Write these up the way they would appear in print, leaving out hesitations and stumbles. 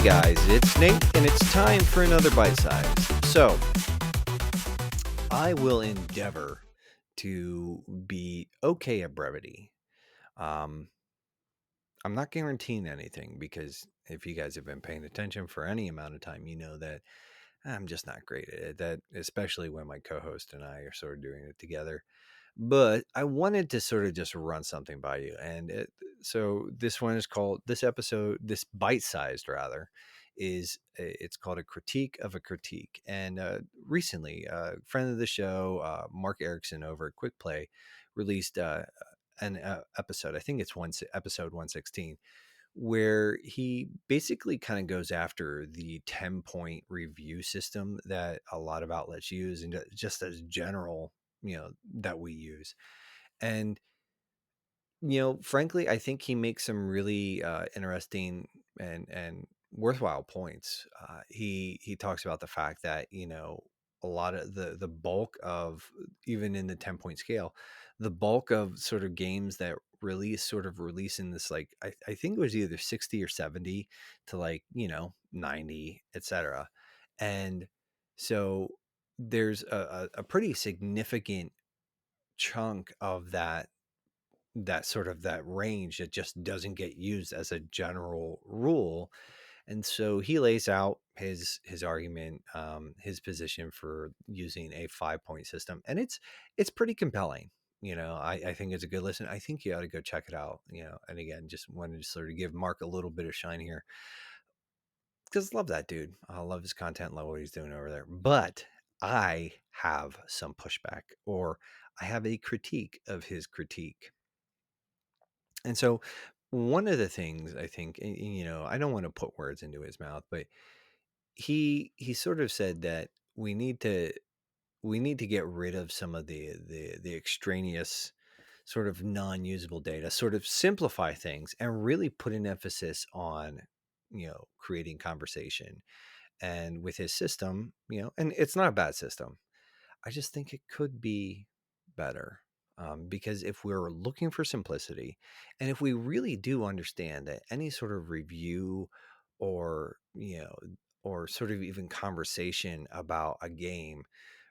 guys, it's Nate, and it's time for another bite size. So, I will endeavor to be okay at brevity. Um, I'm not guaranteeing anything because if you guys have been paying attention for any amount of time, you know that I'm just not great at it. That especially when my co-host and I are sort of doing it together. But I wanted to sort of just run something by you, so this one is called this bite-sized rather, it's called a critique of a critique. And recently, a friend of the show, Mark Erickson over at Quick Play, released an episode. I think it's episode 116, where he basically kind of goes after the 10-point review system that a lot of outlets use, and just as general, that we use. And frankly, I think he makes some really interesting and worthwhile points. He talks about the fact that a lot of the bulk of, even in the 10-point scale, the bulk of sort of games that release in this, like, I think it was either 60 or 70 to, like, 90, etc. And so there's a pretty significant chunk of that range that just doesn't get used as a general rule. And so he lays out his argument, his position for using a 5-point system, and it's pretty compelling. I think it's a good listen. I think you ought to go check it out. And again, just wanted to sort of give Mark a little bit of shine here, because love that dude. I love his content, love what he's doing over there. But I have some pushback, or I have a critique of his critique. And so one of the things I think, I don't want to put words into his mouth, but he sort of said that we need to get rid of some of the extraneous sort of non-usable data, sort of simplify things and really put an emphasis on, creating conversation. And with his system, and it's not a bad system, I just think it could be better. Because if we're looking for simplicity, and if we really do understand that any sort of review, or or sort of even conversation about a game,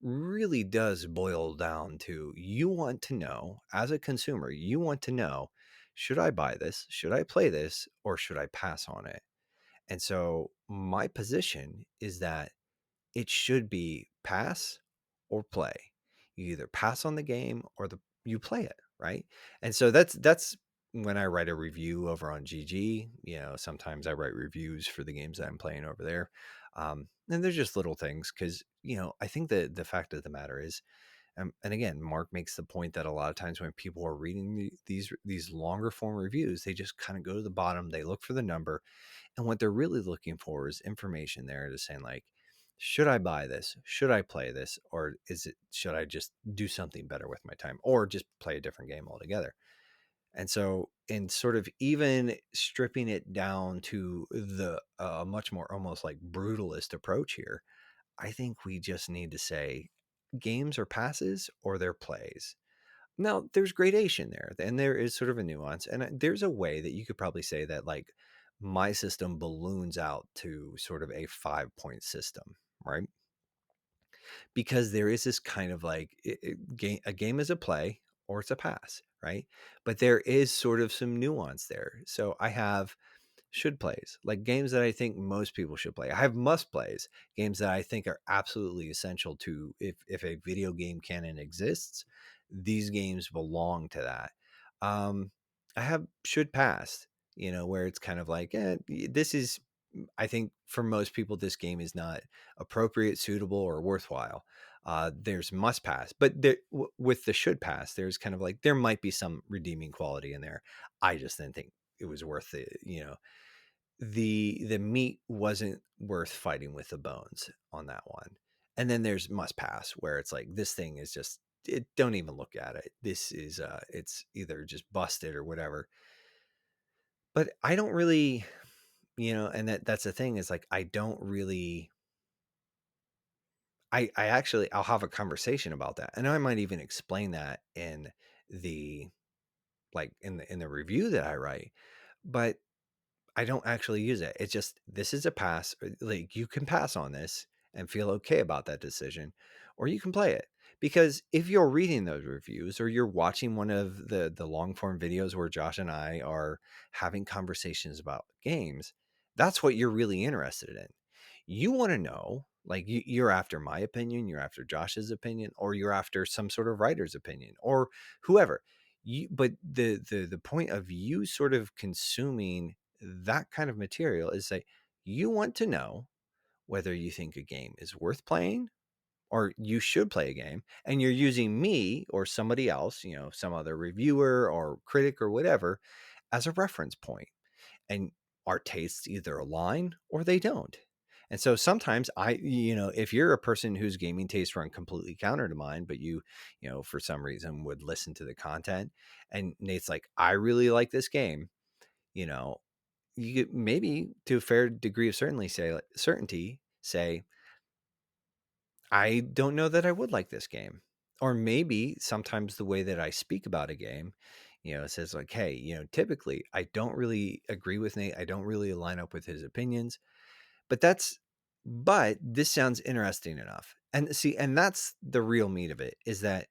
really does boil down to, you want to know, as a consumer, you want to know, should I buy this, should I play this, or should I pass on it? And so my position is that it should be pass or play. You either pass on the game, or you play it, right? And so that's when I write a review over on GG. Sometimes I write reviews for the games that I'm playing over there. And there's just little things, because I think the fact of the matter is, and again, Mark makes the point that a lot of times when people are reading these longer form reviews, they just kind of go to the bottom, they look for the number, and what they're really looking for is information there to saying, like, should I buy this? Should I play this? Or should I just do something better with my time, or just play a different game altogether? And so, in sort of even stripping it down to the much more almost like brutalist approach here, I think we just need to say games are passes or they're plays. Now, there's gradation there, and there is sort of a nuance, and there's a way that you could probably say that, like, my system balloons out to sort of a 5-point system, right? Because there is this kind of like, a game is a play or it's a pass, right? But there is sort of some nuance there. So I have should plays, like games that I think most people should play. I have must plays, games that I think are absolutely essential to, if a video game canon exists, these games belong to that. I have should pass, where it's kind of like, this is, I think for most people, this game is not appropriate, suitable, or worthwhile. There's must pass, but with the should pass, there's kind of like, there might be some redeeming quality in there. I just didn't think it was worth it. The meat wasn't worth fighting with the bones on that one. And then there's must pass, where it's like, this thing is just, don't even look at it. This is it's either just busted or whatever. But I don't really, and that's the thing, is like, I don't really, I actually, I'll have a conversation about that, and I might even explain that in the, like, in the review that I write. But I don't actually use it. It's just, this is a pass. Like, you can pass on this and feel okay about that decision, or you can play it. Because if you're reading those reviews, or you're watching one of the long form videos where Josh and I are having conversations about games, that's what you're really interested in. You want to know, like, you're after my opinion, you're after Josh's opinion, or you're after some sort of writer's opinion, or whoever. But the point of you sort of consuming that kind of material is that you want to know whether you think a game is worth playing, or you should play a game, and you're using me or somebody else, some other reviewer or critic or whatever, as a reference point. And our tastes either align or they don't. And so sometimes if you're a person whose gaming tastes run completely counter to mine, but for some reason would listen to the content, and Nate's like, I really like this game, you know, you could maybe, to a fair degree of certainty say, I don't know that I would like this game. Or maybe sometimes the way that I speak about a game, it says like, hey, typically I don't really agree with Nate. I don't really line up with his opinions, but but this sounds interesting enough. And see, and that's the real meat of it, is that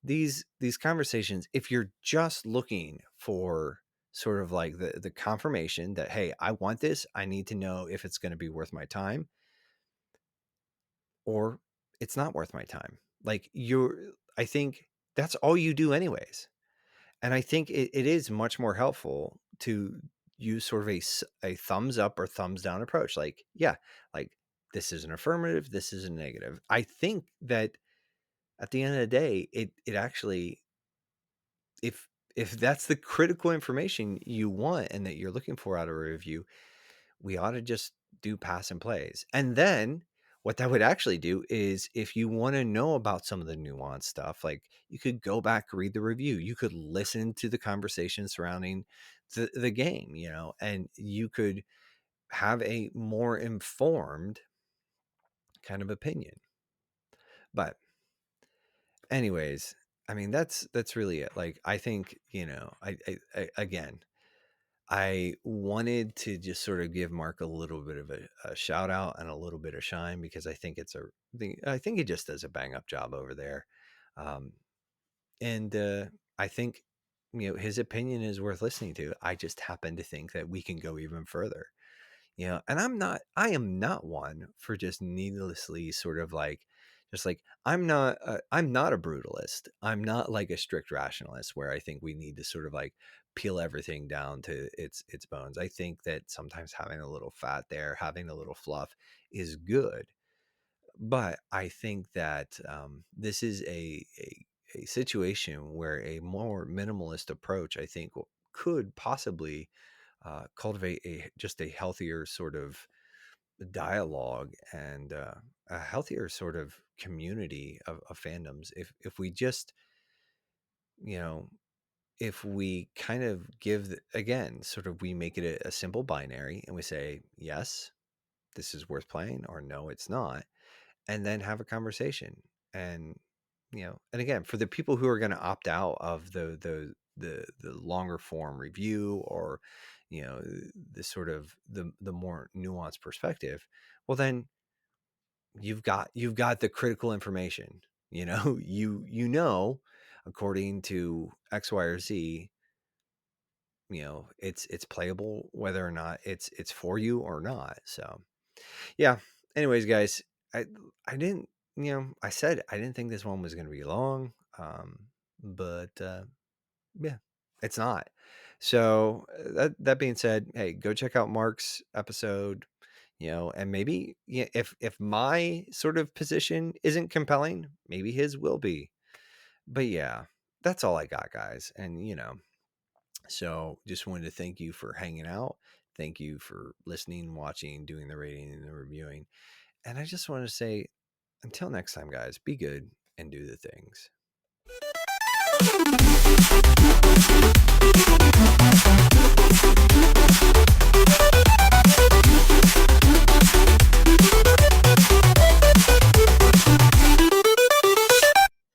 these conversations, if you're just looking for sort of like the confirmation that, hey, I want this, I need to know if it's going to be worth my time, or it's not worth my time. Like, I think that's all you do anyways. And I think it is much more helpful to use sort of a thumbs up or thumbs down approach. Like, yeah, like, this is an affirmative, this is a negative. I think that at the end of the day, it actually, if that's the critical information you want and that you're looking for out of a review, we ought to just do pass and plays. And then what that would actually do is, if you want to know about some of the nuanced stuff, like, you could go back, read the review, you could listen to the conversation surrounding the game, and you could have a more informed kind of opinion. But anyways, I mean, that's really it. Like, I think, I again, I wanted to just sort of give Mark a little bit of a shout out and a little bit of shine, because I think I think he just does a bang up job over there. Um, and I think, his opinion is worth listening to. I just happen to think that we can go even further. And I am not one for just needlessly sort of like, just like, I'm not a brutalist. I'm not like a strict rationalist where I think we need to sort of like peel everything down to its bones. I think that sometimes having a little fat there, having a little fluff is good. But I think that this is a situation where a more minimalist approach, I think, could possibly cultivate just a healthier sort of dialogue, and a healthier sort of community of fandoms. If we just, you know, if we kind of again, sort of, we make it a simple binary, and we say, yes, this is worth playing, or no, it's not, and then have a conversation. And and again, for the people who are going to opt out of the longer form review, or the sort of the more nuanced perspective, well, then you've got the critical information. According to X, Y, or Z, it's playable, whether or not it's for you or not. So yeah. Anyways, guys, I I didn't, I said I didn't think this one was going to be long, but yeah, it's not. So that being said, hey, go check out Mark's episode, and maybe, yeah, if my sort of position isn't compelling, maybe his will be. But yeah, that's all I got, guys. And so just wanted to thank you for hanging out. Thank you for listening, watching, doing the rating and the reviewing. And I just want to say, until next time, guys, be good and do the things.